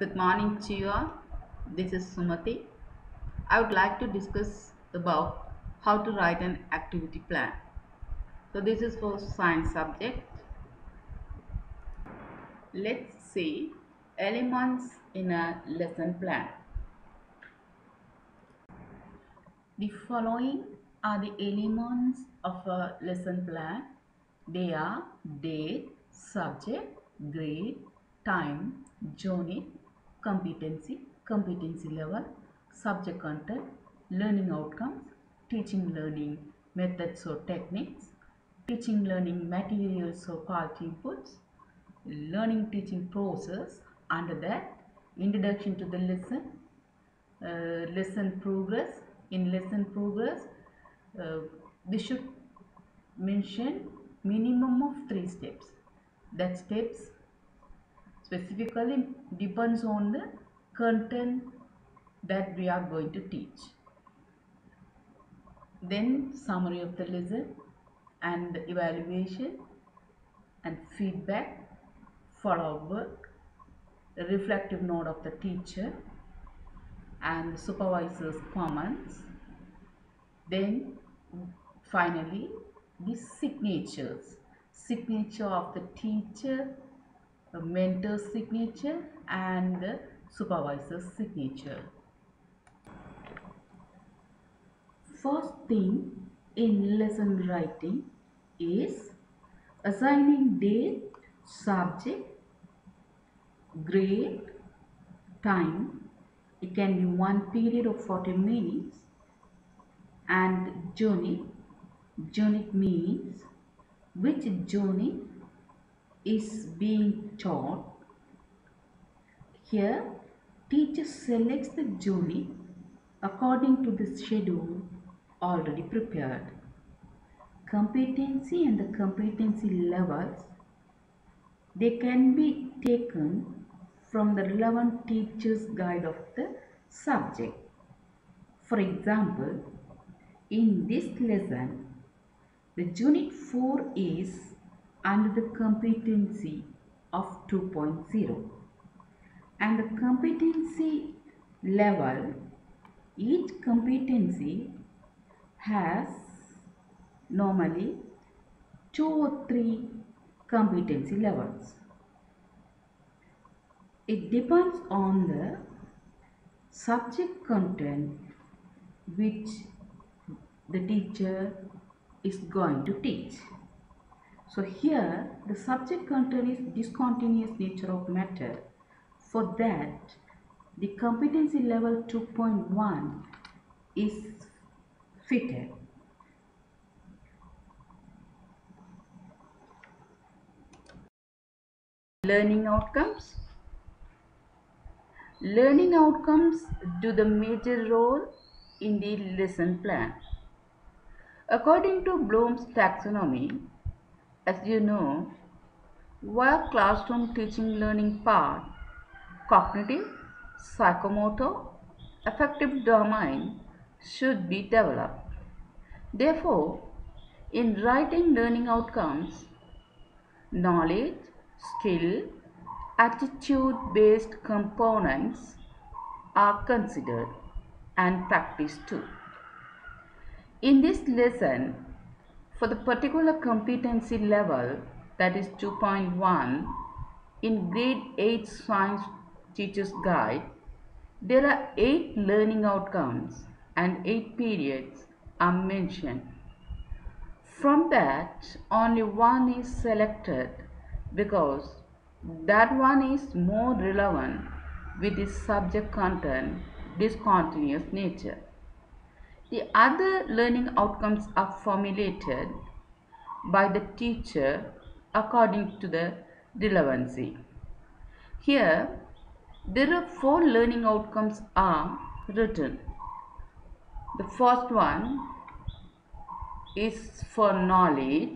Good morning to you all. This is Sumati. I would like to discuss about how to write an activity plan. So this is for science subject. Let's see elements in a lesson plan. The following are the elements of a lesson plan. They are date, subject, grade, time, unit, competency level, subject content, learning outcomes, teaching learning methods or techniques, teaching learning materials or quality inputs, learning teaching process. Under that, introduction to the lesson, lesson progress. In lesson progress, uh, we should mention minimum of 3 steps. That steps specifically depends on the content that we are going to teach. Then summary of the lesson and evaluation and feedback, follow-up work, the reflective note of the teacher and supervisor's comments. Then finally the signature of the teacher, the mentor's signature and the supervisor's signature. First thing in lesson writing is assigning date, subject, grade, time. It can be one period of 40 minutes, and unit. Unit means which unit is being taught. Here, teacher selects the unit according to the schedule already prepared. Competency and the competency levels, they can be taken from the relevant teacher's guide of the subject. For example, in this lesson, the unit 4 is under the competency of 2.0, and the competency level, each competency has normally 2 or 3 competency levels. It depends on the subject content which the teacher is going to teach. So here the subject content is discontinuous nature of matter. For that, the competency level 2.1 is fitted. Learning outcomes. Learning outcomes do the major role in the lesson plan. According to Bloom's taxonomy, as you know, while classroom teaching learning part, cognitive, psychomotor, affective domain should be developed. Therefore, in writing learning outcomes, knowledge, skill, attitude-based components are considered and practiced too. In this lesson, for the particular competency level, that is 2.1, in grade 8 science teacher's guide, there are 8 learning outcomes and 8 periods are mentioned. From that, only one is selected because that one is more relevant with its subject content, discontinuous nature. The other learning outcomes are formulated by the teacher according to the relevancy. Here, there are 4 learning outcomes are written. The first one is for knowledge,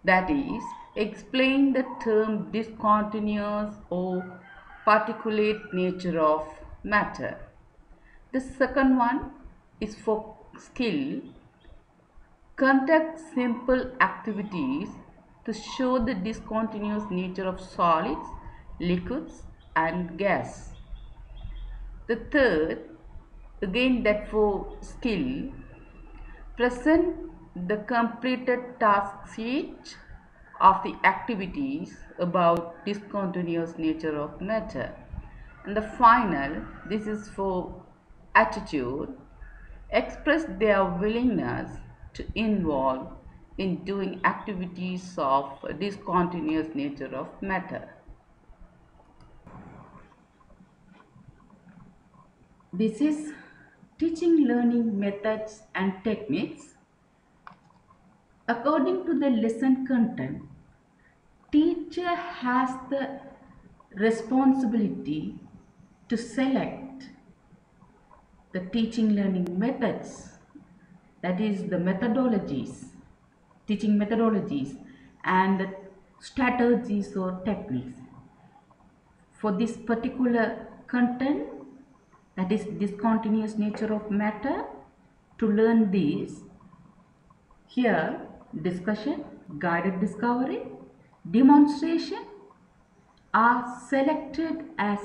that is, explain the term discontinuous or particulate nature of matter. The second one is for skill, conduct simple activities to show the discontinuous nature of solids, liquids, and gas. The third, again that for skill, present the completed task sheet of the activities about discontinuous nature of matter. And the final, this is for attitude, express their willingness to involve in doing activities of discontinuous nature of matter. This is teaching learning methods and techniques. According to the lesson content, teacher has the responsibility to select the teaching learning methods, that is the methodologies, teaching methodologies and the strategies or techniques for this particular content, that is discontinuous nature of matter. To learn this, here discussion, guided discovery, demonstration are selected as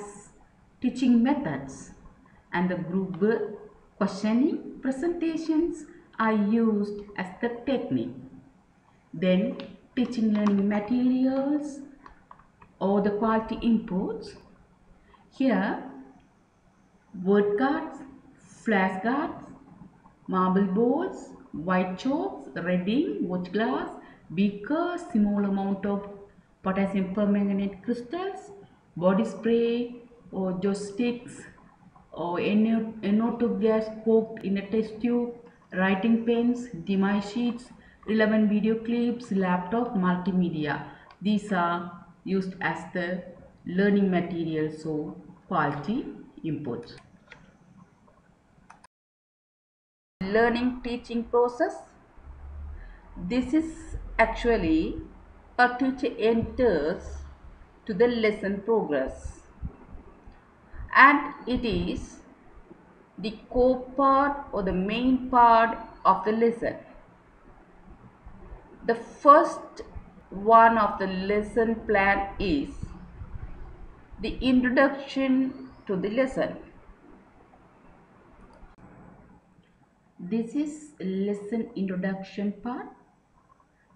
teaching methods, and the group work, questioning, presentations are used as the technique. Then teaching learning materials or the quality inputs. Here word cards, flashcards, marble balls, white chalks, red ink, watch glass, beaker, small amount of potassium permanganate crystals, body spray or joysticks or NO2 gas cooked in a test tube, writing pens, demise sheets, 11 video clips, laptop, multimedia. These are used as the learning materials or quality inputs. Learning teaching process. This is actually a teacher enters to the lesson progress, and it is the core part or the main part of the lesson. The first one of the lesson plan is the introduction to the lesson. This is lesson introduction part.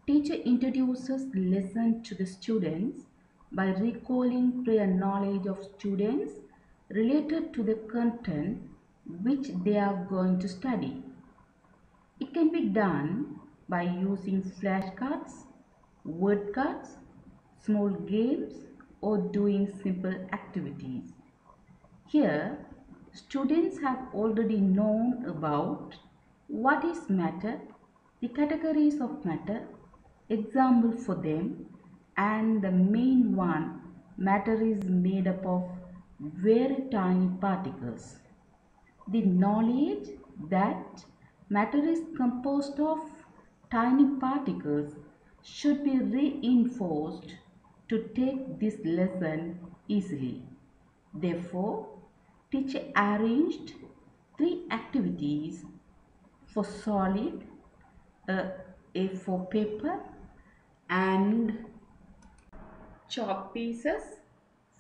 Teacher introduces lesson to the students by recalling prior knowledge of students related to the content which they are going to study. It can be done by using flashcards, word cards, small games, or doing simple activities. Here, students have already known about what is matter, the categories of matter, example for them, and the main one, matter is made up of very tiny particles. The knowledge that matter is composed of tiny particles should be reinforced to take this lesson easily. Therefore, teacher arranged 3 activities for solid, A4 paper, and chalk pieces,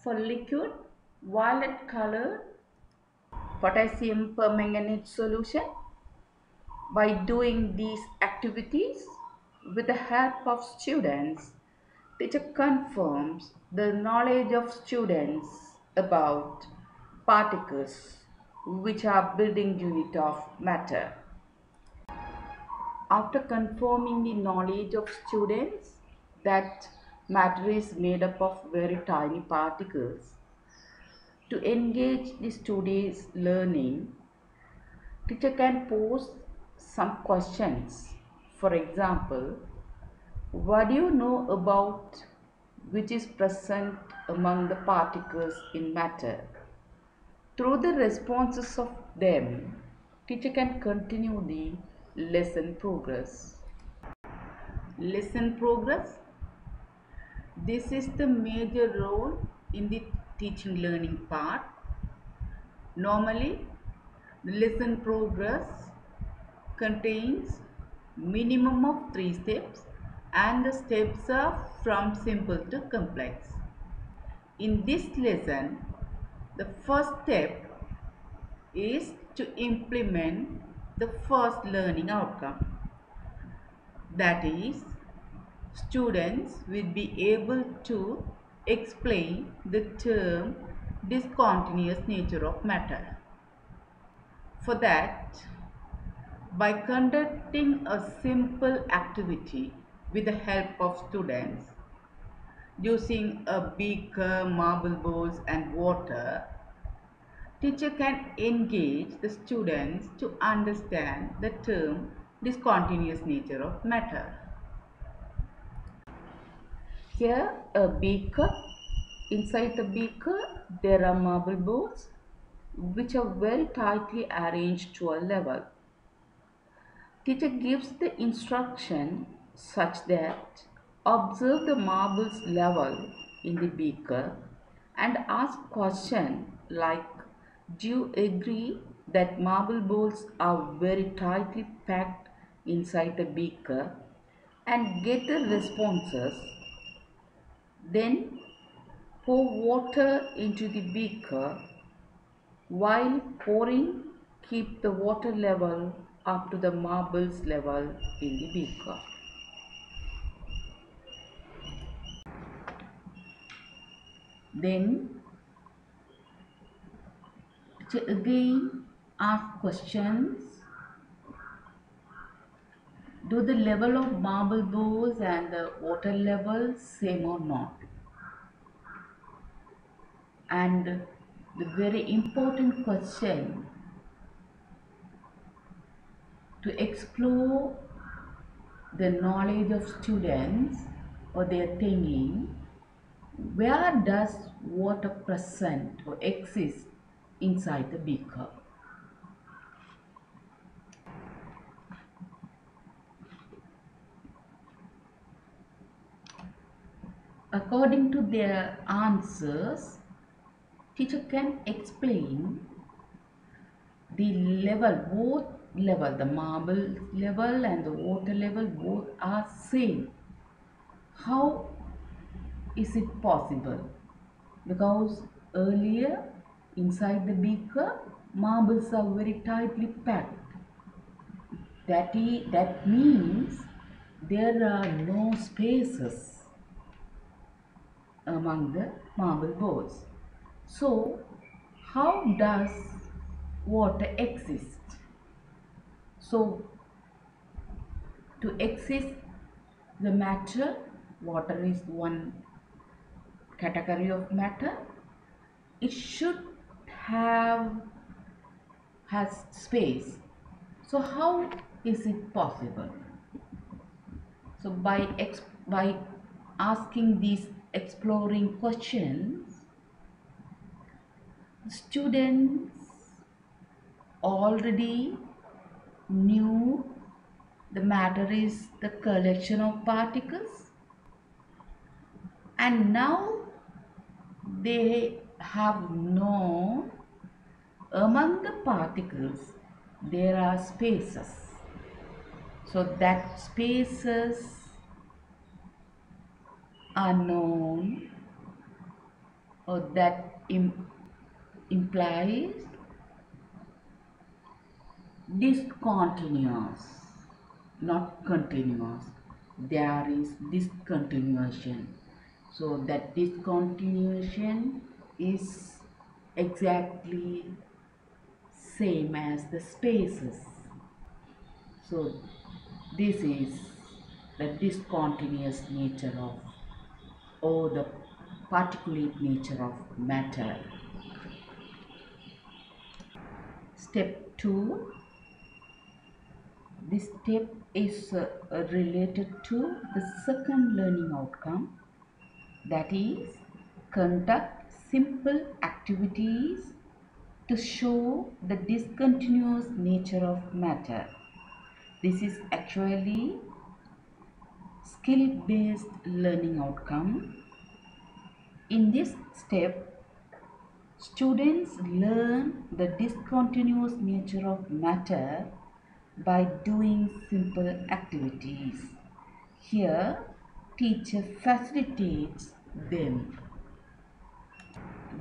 for liquid, violet color potassium permanganate solution. By doing these activities with the help of students, teacher confirms the knowledge of students about particles, which are building unit of matter. After confirming the knowledge of students that matter is made up of very tiny particles, to engage the students' learning, teacher can pose some questions. For example, what do you know about which is present among the particles in matter? Through the responses of them, teacher can continue the lesson progress. Lesson progress. This is the major role in the teaching learning part. Normally, the lesson progress contains minimum of 3 steps, and the steps are from simple to complex. In this lesson, the first step is to implement the first learning outcome. That is, students will be able to explain the term discontinuous nature of matter. For that, by conducting a simple activity with the help of students, using a beaker, marble balls and water, teacher can engage the students to understand the term discontinuous nature of matter. Here a beaker. Inside the beaker there are marble balls which are very tightly arranged to a level. Teacher gives the instruction such that observe the marbles level in the beaker and ask question like, do you agree that marble balls are very tightly packed inside the beaker, and get the responses. Then pour water into the beaker. While pouring, keep the water level up to the marbles level in the beaker. Then again ask questions. Do the level of marble balls and the water level same or not? And the very important question to explore the knowledge of students or their thinking, where does water present or exist inside the beaker? According to their answers, teacher can explain the level, both level, the marble level and the water level, both are same. How is it possible? Because earlier inside the beaker marbles are very tightly packed. That means there are no spaces among the marble balls. So how does water exist? So to exist the matter, water is one category of matter. It should has space. So how is it possible? So by asking these exploring questions, students already knew the matter is the collection of particles, and now they have known among the particles there are spaces. So that spaces are known, or that implies discontinuous, not continuous. There is discontinuation. So that discontinuation is exactly same as the spaces. So this is the discontinuous nature of, or the particulate nature of matter. Step 2. This step is related to the second learning outcome, that is, conduct simple activities to show the discontinuous nature of matter. This is actually skill-based learning outcome. In this step, students learn the discontinuous nature of matter by doing simple activities. Here, teacher facilitates them.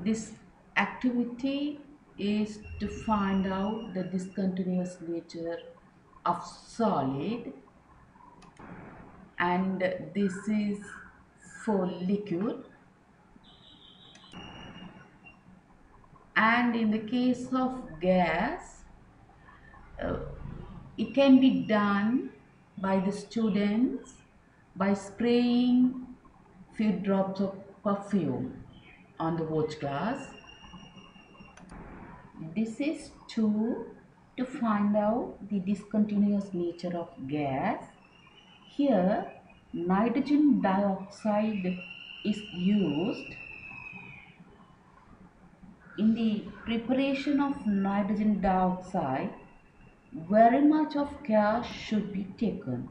This activity is to find out the discontinuous nature of solid, and this is for liquid. And in the case of gas, uh, it can be done by the students by spraying few drops of perfume on the watch glass. This is to find out the discontinuous nature of gas. Here, nitrogen dioxide is used. In the preparation of nitrogen dioxide, very much of care should be taken.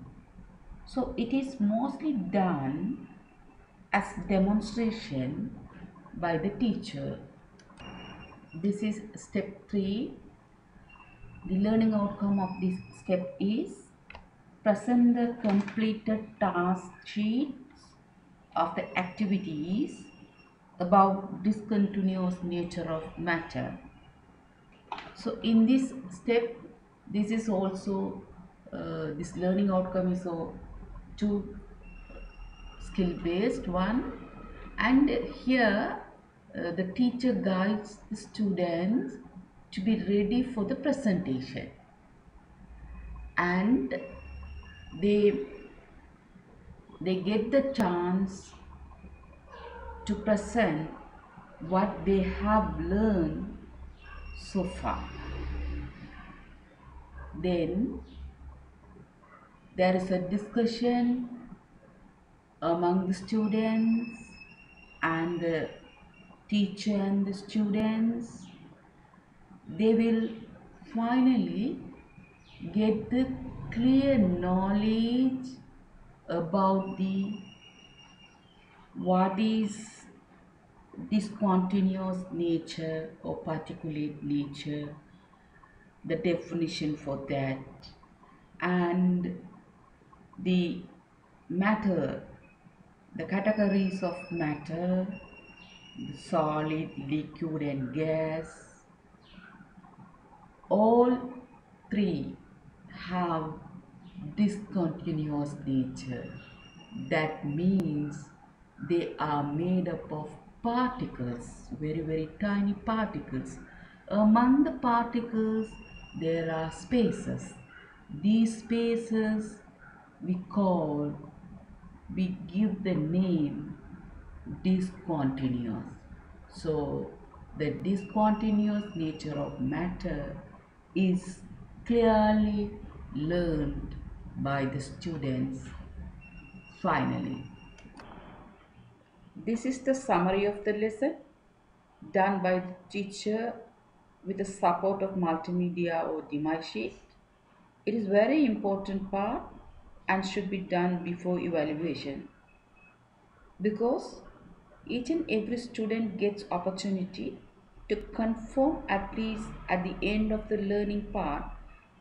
So it is mostly done as demonstration by the teacher. This is step 3. The learning outcome of this step is present the completed task sheets of the activities about discontinuous nature of matter. So in this step, this is also this learning outcome is so two skill based one, and here the teacher guides the students to be ready for the presentation, and they they get the chance to present what they have learned so far. Then there is a discussion among the students and the teacher and the students. They will finally get the clear knowledge about the what is discontinuous nature or particulate nature, the definition for that, and the matter, the categories of matter, the solid, liquid, and gas. All three have discontinuous nature. That means they are made up of particles, very, very tiny particles. Among the particles, there are spaces. These spaces we call, we give the name discontinuous. So the discontinuous nature of matter is clearly learned by the students finally. This is the summary of the lesson done by the teacher with the support of multimedia or device sheet. It is very important part and should be done before evaluation, because each and every student gets opportunity to confirm at least at the end of the learning part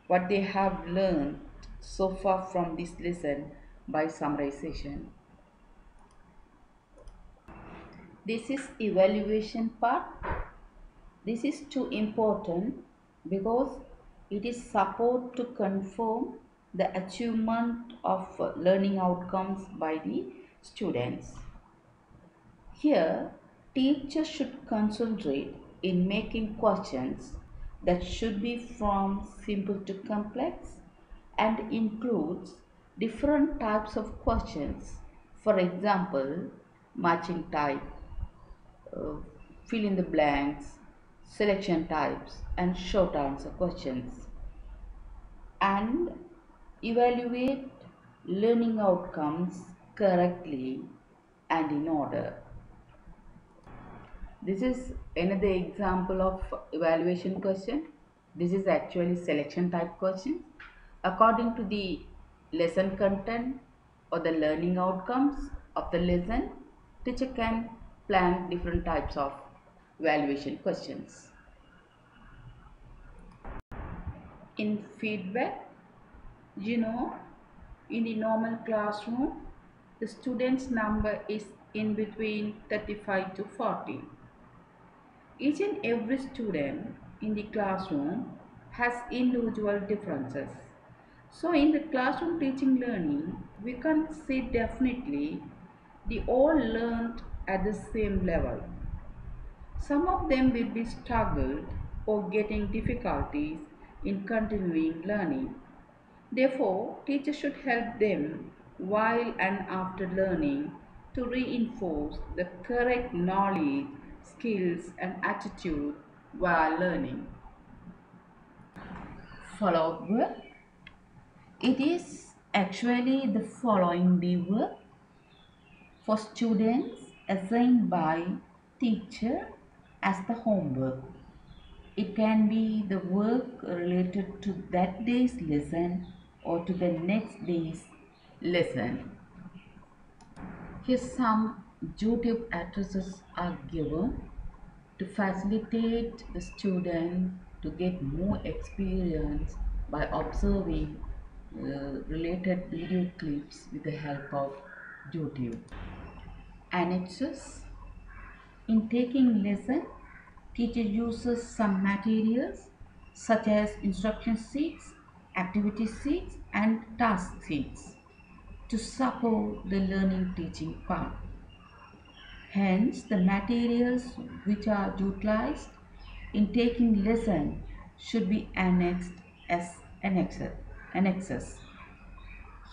what they have learned so far from this lesson by summarization. This is evaluation part. This is too important because it is support to confirm the achievement of learning outcomes by the students. Here, teachers should concentrate in making questions that should be from simple to complex and includes different types of questions. For example, matching type, uh, fill in the blanks, selection types, and short answer questions. And evaluate learning outcomes correctly and in order. This is another example of evaluation question. This is actually selection type question. According to the lesson content or the learning outcomes of the lesson, teacher can plan different types of evaluation questions. In feedback, you know, in the normal classroom, the students number is in between 35 to 40. Each and every student in the classroom has individual differences. So in the classroom teaching learning, we can say definitely they all learned at the same level. Some of them will be struggled or getting difficulties in continuing learning. Therefore, teachers should help them while and after learning to reinforce the correct knowledge, skills, and attitude while learning. Follow-up work. It is actually the following the work for students assigned by teacher as the homework. It can be the work related to that day's lesson or to the next day's lesson. Here some YouTube addresses are given to facilitate the student to get more experience by observing related video clips with the help of YouTube. Annexes. In taking lesson, teacher uses some materials such as instruction sheets, activity sheets and task sheets to support the learning teaching part. Hence, the materials which are utilized in taking lesson should be annexed as annexes.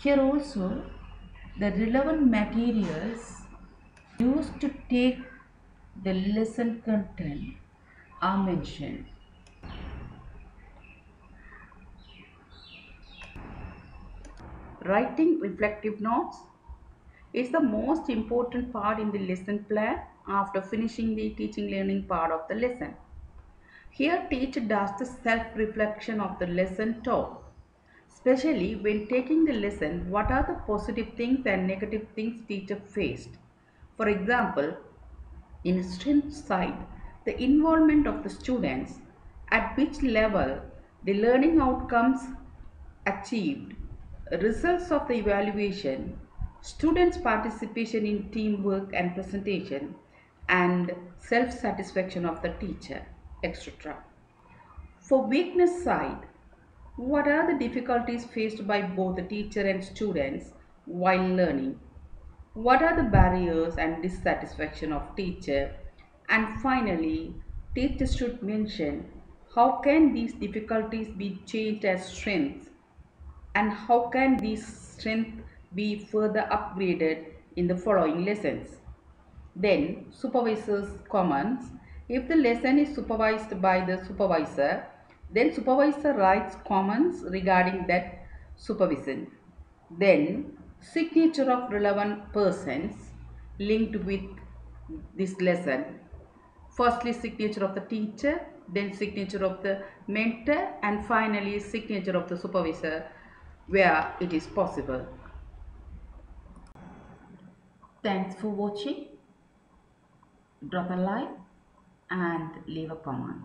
Here also, the relevant materials used to take the lesson content are mentioned. Writing reflective notes is the most important part in the lesson plan after finishing the teaching learning part of the lesson. Here teacher does the self-reflection of the lesson taught. Especially when taking the lesson, what are the positive things and negative things teacher faced? For example, in strength side, the involvement of the students, at which level the learning outcomes achieved, results of the evaluation, students' participation in teamwork and presentation, and self-satisfaction of the teacher, etc. For weakness side, what are the difficulties faced by both the teacher and students while learning? What are the barriers and dissatisfaction of teacher? And finally, teachers should mention how can these difficulties be changed as strengths and how can these strengths be further upgraded in the following lessons. Then supervisor's comments. If the lesson is supervised by the supervisor, then supervisor writes comments regarding that supervision. Then signature of relevant persons linked with this lesson. Firstly signature of the teacher, then signature of the mentor, and finally signature of the supervisor where it is possible. Thanks for watching. Drop a like and leave a comment.